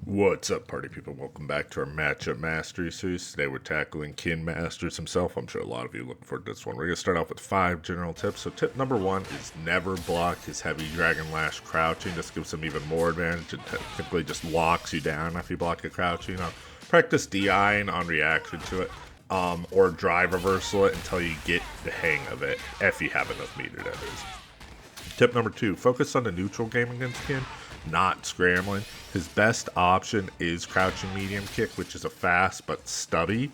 What's up, party people? Welcome back to our matchup mastery series. Today we're tackling Kin Masters himself. I'm sure a lot of you are looking forward to this one. We're going to start off with 5 general tips. So tip number 1 is never block his heavy Dragon Lash crouching. This gives him even more advantage. It typically just locks you down if you block a crouching. Practice DIing on reaction to it. Or drive reversal it until you get the hang of it, if you have enough meter, that is. Tip number 2, focus on the neutral game against Kin, not scrambling. His best option is crouching medium kick, which is a fast but stubby.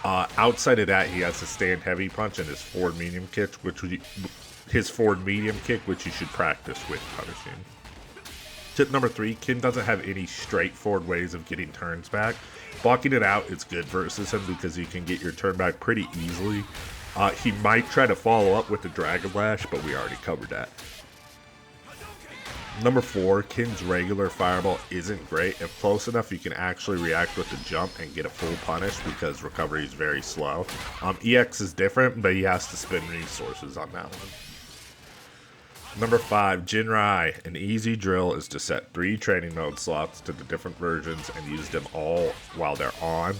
Outside of that, he has a stand heavy punch and his forward medium kick, which you should practice with punishing. Tip number 3, Kin doesn't have any straightforward ways of getting turns back. Blocking it out is good versus him because you can get your turn back pretty easily. He might try to follow up with the Dragon Lash, but we already covered that. Number 4, Kin's regular fireball isn't great. If close enough, you can actually react with the jump and get a full punish because recovery is very slow. EX is different, but he has to spend resources on that one. Number 5, jinrai. An easy drill is to set 3 training mode slots to the different versions and use them all while they're on.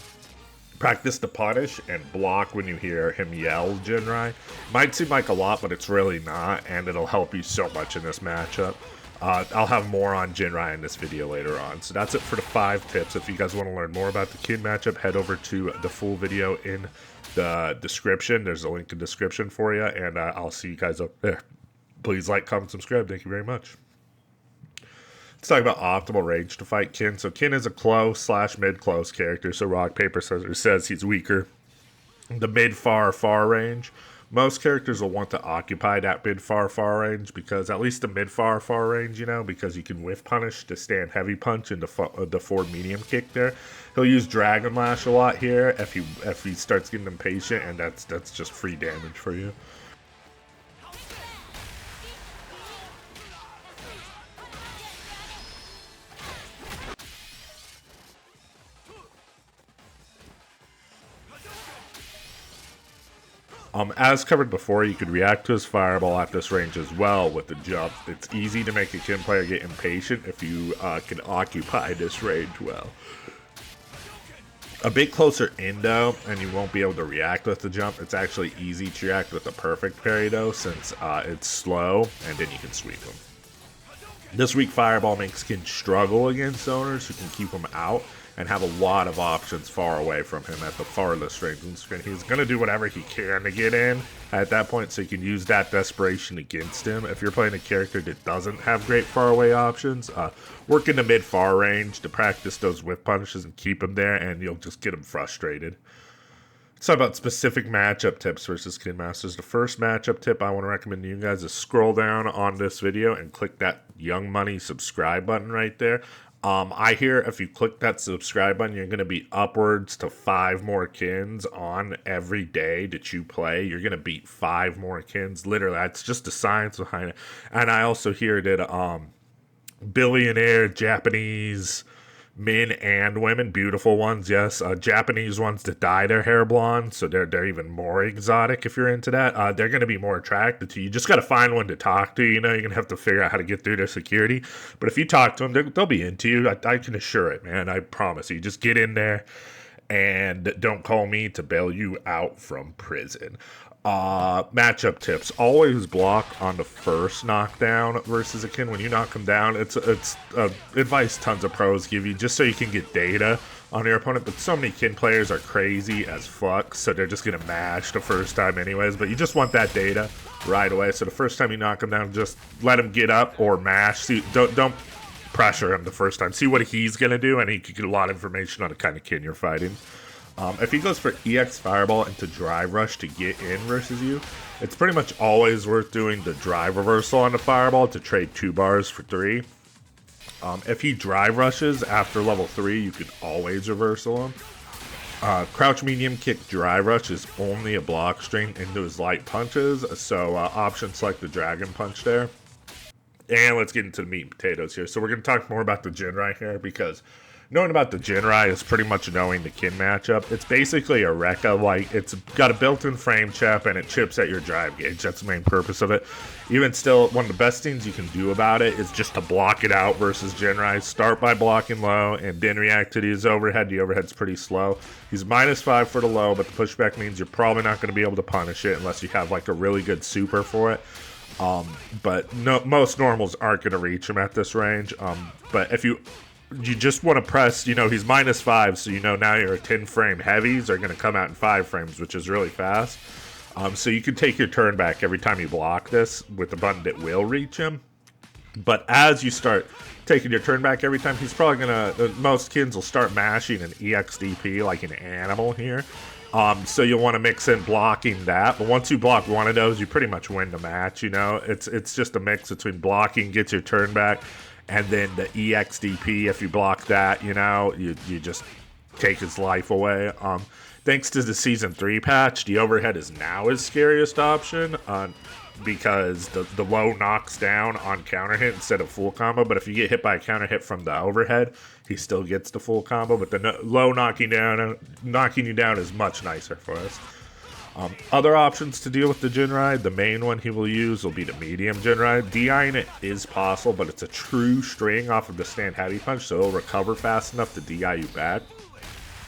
Practice to punish and block when you hear him yell jinrai. Might seem like a lot, but it's really not, and it'll help you so much in this matchup. I'll have more on jinrai in this video later on. So that's it for the 5 tips. If you guys want to learn more about the Kin matchup, head over to the full video in the description. There's a link in the description for you, and I'll see you guys up there. Please like, comment, subscribe. Thank you very much. Let's talk about optimal range to fight Kin. So Kin is a close/mid-close character, so rock, paper, scissors says he's weaker. The mid-far range. Most characters will want to occupy that mid-far range because at least the mid-far range, because you can whiff punish to stand heavy punch and the forward medium kick there. He'll use Dragon Lash a lot here if he starts getting impatient, and that's just free damage for you. As covered before, you could react to his fireball at this range as well with the jump. It's easy to make a Kin player get impatient if you can occupy this range well. A bit closer in though, and you won't be able to react with the jump. It's actually easy to react with the perfect parry though, since it's slow, and then you can sweep him. This weak fireball makes Kin struggle against owners who can keep him out and have a lot of options far away from him at the farthest range on the screen. He's going to do whatever he can to get in at that point, so you can use that desperation against him. If you're playing a character that doesn't have great far away options, work in the mid-far range to practice those whiff punishes and keep him there, and you'll just get him frustrated. Let's talk about specific matchup tips versus Kin Masters. The first matchup tip I want to recommend to you guys is scroll down on this video and click that Young Money subscribe button right there. I hear if you click that subscribe button, you're going to be upwards to 5 more Kins on every day that you play. You're going to beat 5 more Kins. Literally, that's just the science behind it. And I also hear that billionaire Japanese men and women, beautiful ones, yes, Japanese ones that dye their hair blonde, so they're even more exotic if you're into that. They're going to be more attracted to you. You just got to find one to talk to. You're going to have to figure out how to get through their security. But if you talk to them, they'll be into you. I can assure it, man. I promise you. Just get in there and don't call me to bail you out from prison. Matchup tips. Always block on the first knockdown versus a Kin. When you knock him down, it's advice tons of pros give you just so you can get data on your opponent. But so many Kin players are crazy as fuck, so they're just gonna mash the first time anyways. But you just want that data right away. So the first time you knock him down, just let him get up or mash. See, don't pressure him the first time. See what he's gonna do, and he can get a lot of information on the kind of Kin you're fighting. If he goes for EX Fireball into Drive Rush to get in versus you, it's pretty much always worth doing the Drive Reversal on the Fireball to trade 2 bars for 3. If he Drive Rushes after level 3, you can always reversal him. Crouch Medium Kick Drive Rush is only a block string into his light punches, so options like the Dragon Punch there. And let's get into the meat and potatoes here. So we're going to talk more about the jinrai here because knowing about the jinrai is pretty much knowing the kin matchup. It's basically a Rekka, like, it's got a built-in frame chip and it chips at your drive gauge. That's the main purpose of it. Even still, one of the best things you can do about it is just to block it out versus jinrai. Start by blocking low and then react to his overhead. The overhead's pretty slow. He's -5 for the low, but the pushback means you're probably not going to be able to punish it unless you have like a really good super for it. But no, most normals aren't going to reach him at this range. But if you just want to press, you know, he's -5, so you know now your 10 frame heavies are going to come out in 5 frames, which is really fast. So you can take your turn back every time you block this with the button that will reach him. But as you start taking your turn back every time, he's probably going to, most kids will start mashing an EXDP like an animal here. So you'll want to mix in blocking that. But once you block one of those, you pretty much win the match, you know. It's just a mix between blocking, gets your turn back, and then the EXDP, if you block that, you know, you just take his life away. Thanks to the Season 3 patch, the overhead is now his scariest option, because the low knocks down on counter hit instead of full combo. But if you get hit by a counter hit from the overhead, he still gets the full combo. But the low knocking you down is much nicer for us. Other options to deal with the jinrai, the main one he will use will be the medium jinrai. DIing it is possible, but it's a true string off of the stand heavy punch, so it'll recover fast enough to DI you back.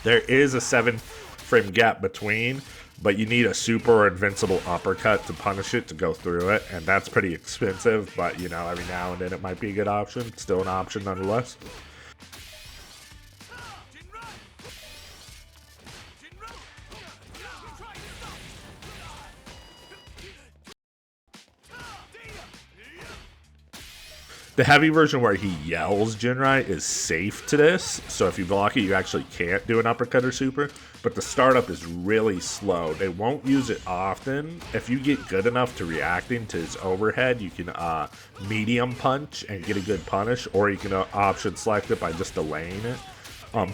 There is a 7 frame gap between, but you need a super or invincible uppercut to punish it to go through it, and that's pretty expensive, but you know, every now and then it might be a good option. Still an option nonetheless. The heavy version where he yells jinrai is safe to this, so if you block it, you actually can't do an uppercut or super, but the startup is really slow. They won't use it often. If you get good enough to reacting to his overhead, you can medium punch and get a good punish, or you can option select it by just delaying it.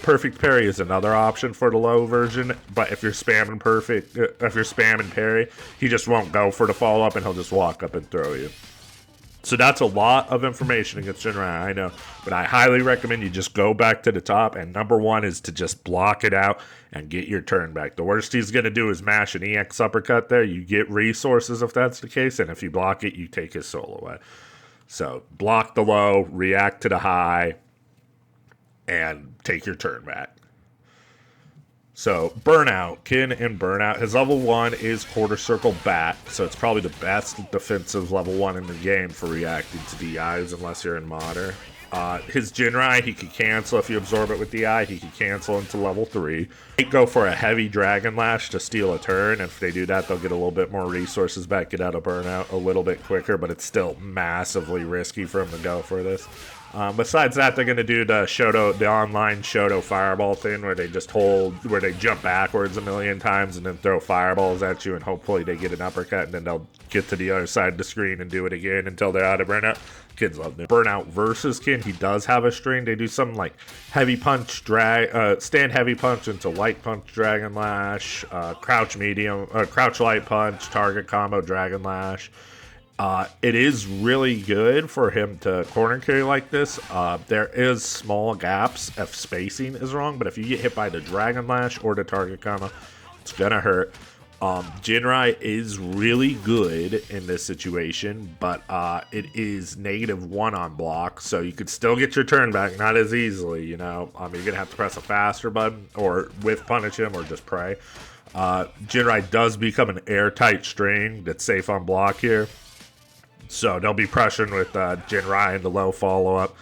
Perfect parry is another option for the low version, but if you're spamming if you're spamming parry, he just won't go for the follow up and he'll just walk up and throw you. So that's a lot of information against jinrai, I know, but I highly recommend you just go back to the top, and number one is to just block it out and get your turn back. The worst he's going to do is mash an EX uppercut there. You get resources if that's the case, and if you block it, you take his soul away. So block the low, react to the high, and take your turn back. So, Burnout, Kin and Burnout. His level 1 is Quarter Circle Bat, so it's probably the best defensive level 1 in the game for reacting to DIs unless you're in Modder. His Jinrai, he could cancel if you absorb it with DI. He could cancel into level 3. They go for a heavy Dragon Lash to steal a turn, and if they do that, they'll get a little bit more resources back, get out of Burnout a little bit quicker, but it's still massively risky for him to go for this. Besides that, they're going to do the online Shoto fireball thing where they just where they jump backwards a million times and then throw fireballs at you, and hopefully they get an uppercut, and then they'll get to the other side of the screen and do it again until they're out of Burnout. Kids love it. Burnout versus Kin, he does have a string. They do something like heavy punch, stand heavy punch into light punch, Dragon Lash, crouch light punch, target combo, Dragon Lash. It is really good for him to corner carry like this. There is small gaps if spacing is wrong, but if you get hit by the Dragon Lash or the target combo, it's gonna hurt. Jinrai is really good in this situation, but it is -1 on block, so you could still get your turn back, not as easily, you know. You're gonna have to press a faster button, or whiff punish him, or just pray. Jinrai does become an airtight string that's safe on block here. So they'll be pressuring with Jinrai in the low follow-up.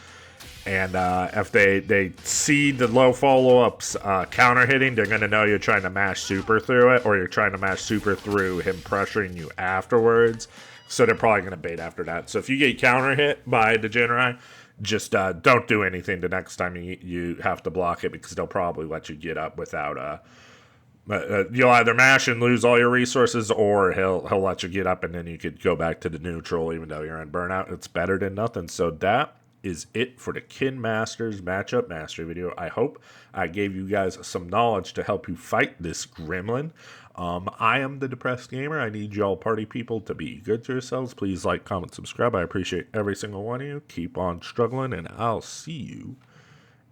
And if they see the low follow-ups counter hitting, they're going to know you're trying to mash super through it, or you're trying to mash super through him pressuring you afterwards. So they're probably going to bait after that. So if you get counter hit by the Jinrai, just don't do anything the next time you have to block it, because they'll probably let you get up without you'll either mash and lose all your resources, or he'll let you get up and then you could go back to the neutral even though you're in Burnout. It's better than nothing. So that is it for the Kin Masters matchup mastery video. I hope I gave you guys some knowledge to help you fight this gremlin. I am the Depressed Gamer. I need y'all party people to be good to yourselves. Please like, comment, subscribe. I appreciate every single one of you. Keep on struggling, and I'll see you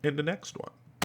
in the next one.